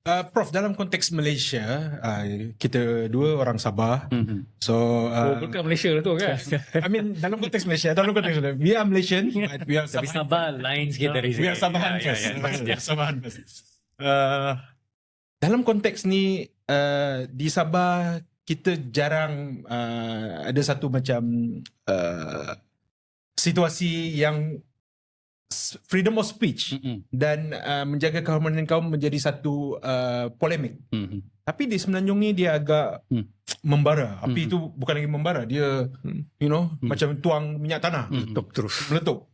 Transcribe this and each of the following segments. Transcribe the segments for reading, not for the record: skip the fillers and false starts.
Prof, dalam konteks Malaysia, kita dua orang Sabah. So, bukan Malaysia lah tu kan. I mean, dalam konteks Malaysia, we are Malaysian, but we are Tapi Sabahan. Sabah lain sikit dari We are Sabahan first. We are Sabahan first. Dalam konteks ni, di Sabah, kita jarang ada satu macam situasi yang freedom of speech dan menjaga kehormatan kaum menjadi satu polemik. Tapi di Semenanjung ni dia agak membara. Api itu bukan lagi membara, dia macam tuang minyak tanah. Meletup.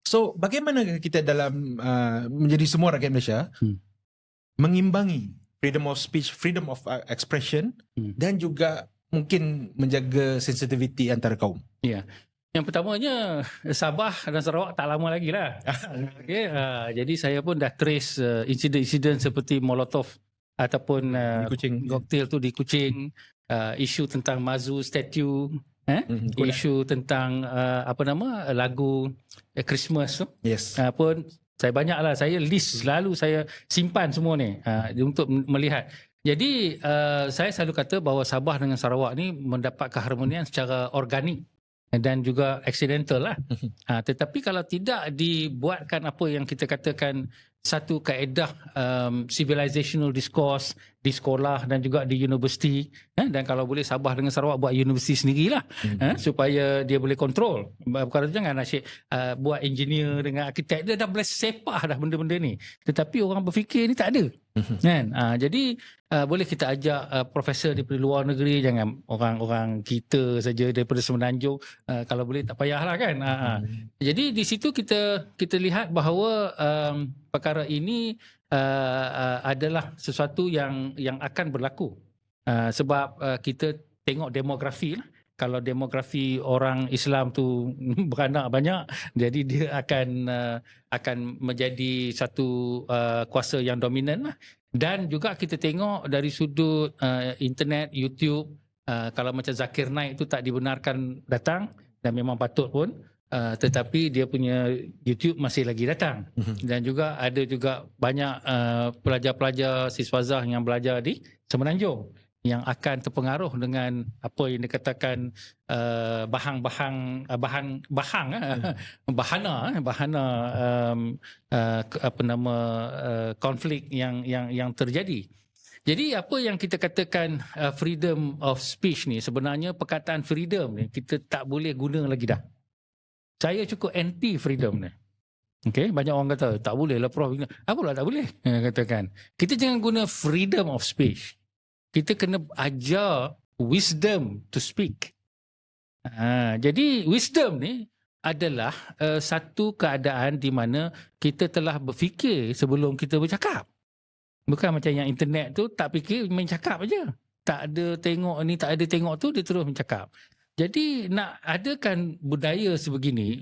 So bagaimana kita dalam menjadi semua rakyat Malaysia mengimbangi freedom of speech, freedom of expression dan juga mungkin menjaga sensitivity antara kaum? Ya. Yang pertamanya, Sabah dan Sarawak tak lama lagi lah. Okay, jadi saya pun dah trace insiden-insiden seperti Molotov ataupun koktail tu di Kuching, isu tentang Mazu statue, isu tentang lagu Christmas tu. Yes. Pun saya banyak lah, saya list selalu saya simpan semua ni untuk melihat. Jadi saya selalu kata bahawa Sabah dengan Sarawak ni mendapat keharmonian secara organik dan juga accidental lah. Tetapi kalau tidak dibuatkan apa yang kita katakan satu kaedah civilizational discourse di sekolah dan juga di universiti, dan kalau boleh Sabah dengan Sarawak buat universiti sendirilah, supaya dia boleh kontrol. Bukan jangan asyik buat engineer dengan arkitek, dia dah boleh sepah dah benda-benda ni. Tetapi orang berfikir ni tak ada. Kan? Jadi boleh kita ajak profesor daripada luar negeri, jangan orang-orang kita saja daripada Semenanjung, kalau boleh tak payahlah kan. Jadi di situ kita lihat bahawa perkara ini adalah sesuatu yang akan berlaku, sebab kita tengok demografi lah. Kalau demografi orang Islam tu beranak banyak, jadi dia akan menjadi satu kuasa yang dominan lah. Dan juga kita tengok dari sudut internet, YouTube, kalau macam Zakir Naik tu tak dibenarkan datang, dan memang patut pun, tetapi dia punya YouTube masih lagi datang. Dan juga ada juga banyak pelajar-pelajar siswazah yang belajar di Semenanjung yang akan terpengaruh dengan apa yang dikatakan konflik yang terjadi. Jadi apa yang kita katakan freedom of speech ni, sebenarnya perkataan freedom ni kita tak boleh guna lagi dah. Saya cukup anti freedom ni. Okay, banyak orang kata tak boleh lah Prof. Apalah tak boleh katakan. Kita jangan guna freedom of speech. Kita kena ajar wisdom to speak. Jadi wisdom ni adalah satu keadaan di mana kita telah berfikir sebelum kita bercakap. Bukan macam yang internet tu tak fikir main cakap aja. Tak ada tengok ni, tak ada tengok tu, dia terus mencakap. Jadi nak adakan budaya sebegini,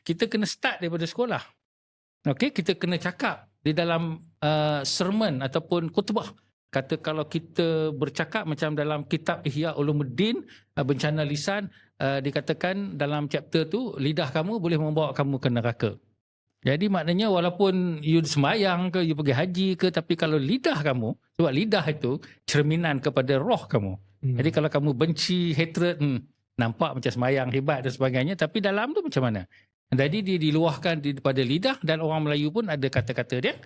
kita kena start daripada sekolah. Okay, kita kena cakap di dalam sermon ataupun khutbah. Kata kalau kita bercakap macam dalam kitab Ihya Ulumuddin, bencana lisan, dikatakan dalam chapter tu, lidah kamu boleh membawa kamu ke neraka. Jadi maknanya walaupun you sembahyang ke, you pergi haji ke, tapi kalau lidah kamu, sebab lidah itu cerminan kepada roh kamu. Jadi kalau kamu benci, hatred, nampak macam sembahyang hebat dan sebagainya, tapi dalam tu macam mana? Jadi dia diluahkan pada lidah, dan orang Melayu pun ada kata-kata dia,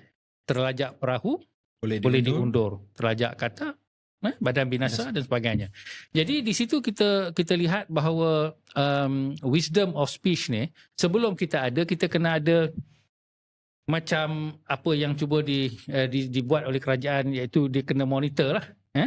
terlajak perahu boleh diundur, terlajak kata badan binasa dan sebagainya. Jadi di situ kita lihat bahawa wisdom of speech ni, sebelum kita kena ada macam apa yang cuba dibuat oleh kerajaan, iaitu dia kena monitor lah,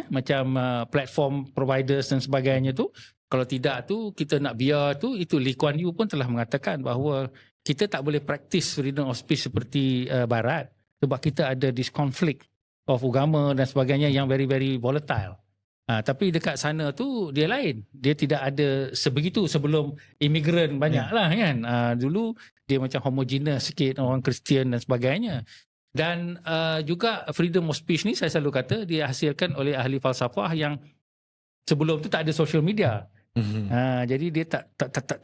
macam platform providers dan sebagainya tu. Kalau tidak tu, kita nak biar tu, itu Lee Kuan Yew pun telah mengatakan bahawa kita tak boleh practice freedom of speech seperti Barat, sebab kita ada this conflict of agama dan sebagainya yang very very volatile. Tapi dekat sana tu dia lain. Dia tidak ada sebegitu sebelum imigran banyak lah kan. Dulu dia macam homogeneous sikit, orang Kristian dan sebagainya. Dan juga freedom of speech ni saya selalu kata dia hasilkan oleh ahli falsafah yang sebelum tu tak ada social media. Jadi dia tak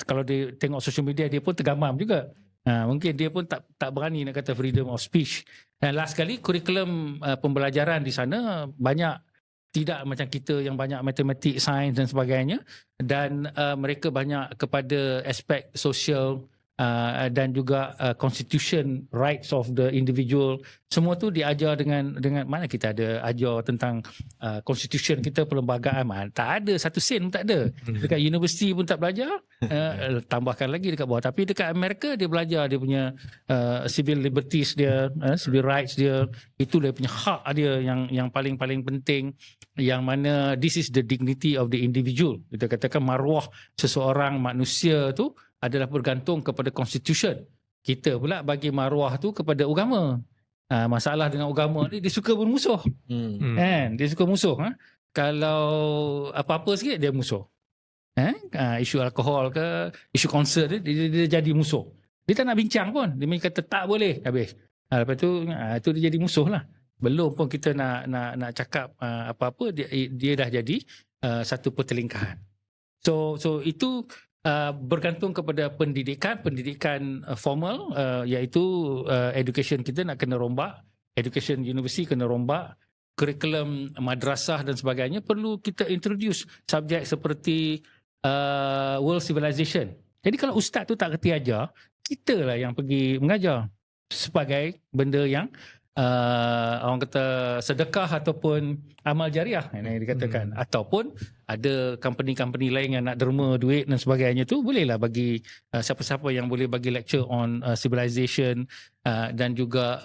kalau dia tengok social media dia pun tergamam juga. Mungkin dia pun tak berani nak kata freedom of speech. Dan last kali kurikulum pembelajaran di sana banyak tidak macam kita yang banyak matematik, sains dan sebagainya, dan mereka banyak kepada aspek sosial dan juga constitution rights of the individual. Semua tu diajar dengan mana kita ada ajar tentang constitution kita, perlembagaan, tak ada satu sen pun tak ada. Dekat universiti pun tak belajar, tambahkan lagi dekat bawah. Tapi dekat Amerika dia belajar dia punya civil liberties dia, civil rights dia, itu dia punya hak dia yang paling-paling penting, yang mana this is the dignity of the individual. Kita katakan maruah seseorang manusia tu adalah bergantung kepada constitution. Kita pula bagi maruah tu kepada agama. Masalah dengan agama ni, dia suka bermusuh. Kan? Dia suka musuh. Kalau apa-apa sikit dia musuh. Isu alkohol ke, isu konsert dia jadi musuh. Dia tak nak bincang pun. Dia kata tak boleh, habis. Lepas tu itu dia jadi musuh lah. Belum pun kita nak cakap apa-apa, dia dah jadi satu pertelingkahan. So itu bergantung kepada pendidikan formal, iaitu education kita nak kena rombak, education universiti kena rombak, kurikulum madrasah dan sebagainya perlu kita introduce subjek seperti world civilization. Jadi kalau ustaz tu tak kerti ajar, kita lah yang pergi mengajar sebagai benda yang orang kata sedekah ataupun amal jariah yang dikatakan. Ataupun ada company-company lain yang nak derma duit dan sebagainya tu, bolehlah bagi siapa-siapa yang boleh bagi lecture on civilization dan juga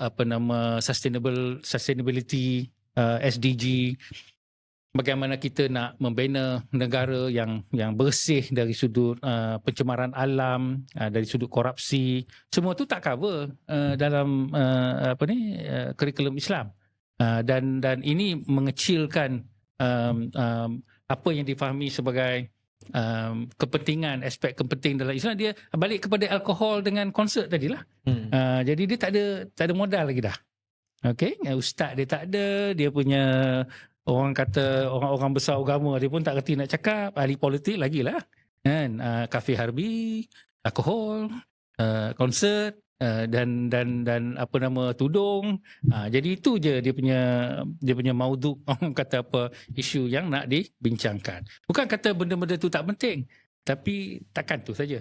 sustainability, SDG, bagaimana kita nak membina negara yang bersih dari sudut pencemaran alam, dari sudut korupsi. Semua tu tak cover dalam kurikulum Islam. Dan ini mengecilkan apa yang difahami sebagai kepentingan, aspek kepenting dalam Islam. Dia balik kepada alkohol dengan konsert tadilah. Jadi dia tak ada modal lagi dah. Okey, ustaz dia tak ada, dia punya orang kata orang-orang besar agama dia pun tak kerti nak cakap, ahli politik lagilah kan, kafe harbi, alkohol, konsert, dan tudung. Jadi itu je dia punya maudhu, orang kata apa, isu yang nak dibincangkan. Bukan kata benda-benda tu tak penting, tapi takkan tu saja.